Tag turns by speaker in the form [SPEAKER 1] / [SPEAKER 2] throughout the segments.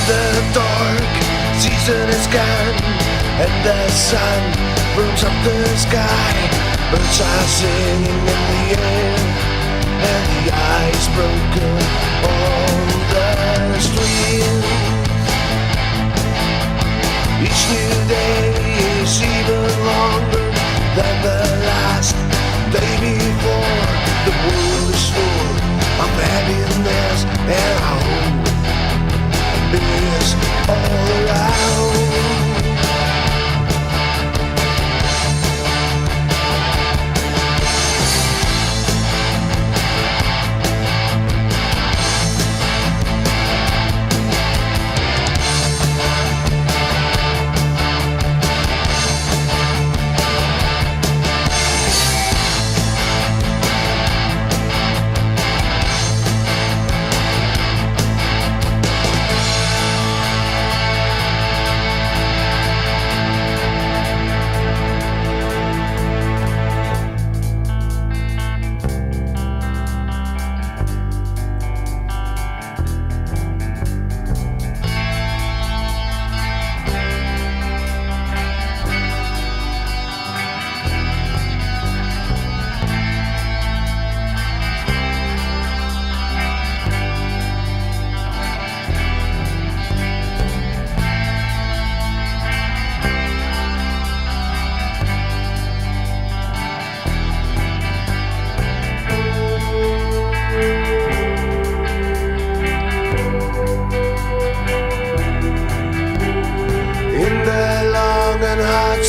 [SPEAKER 1] the dark season is gone, and the sun burns up the sky. Birds are singing in the air, and the ice broken on the street. Each new day is even longer than the last day before. The world is full of happiness, and hope is all around.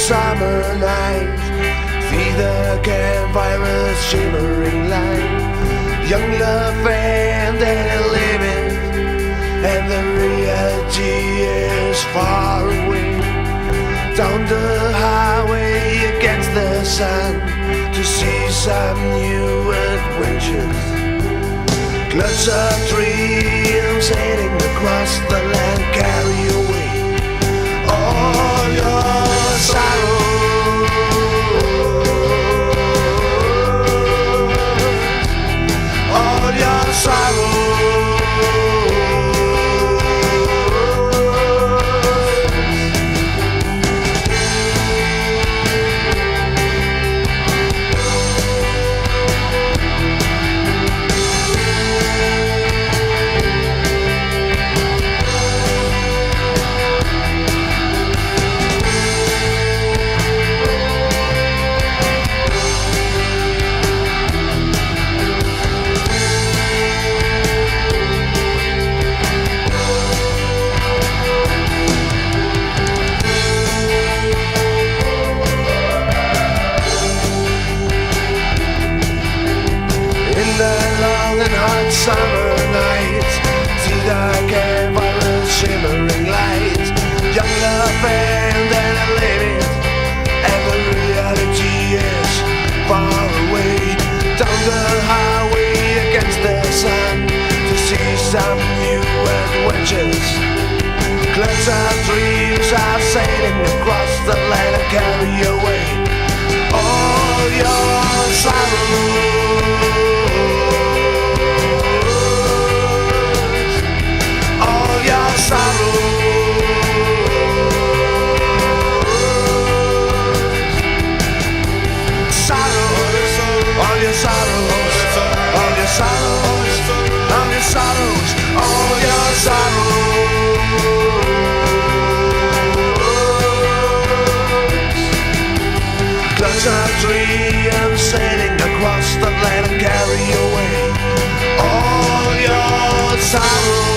[SPEAKER 1] Summer nights, see the campfire's shimmering light. Young love and daily living, and the reality is far away. Down the highway against the sun, to see some new adventures. Clouds of dreams sailing across the land, carry away all your sorrow. All your sorrow. Summer nights, see the campfire's shimmering lights. Young love and a living, and the reality is far away. Down the highway against the sun, to see some new adventures. Clouds of dreams are sailing across the land, and carry away all your sorrow. Dreams sailing across the land, and carry away all your sorrow.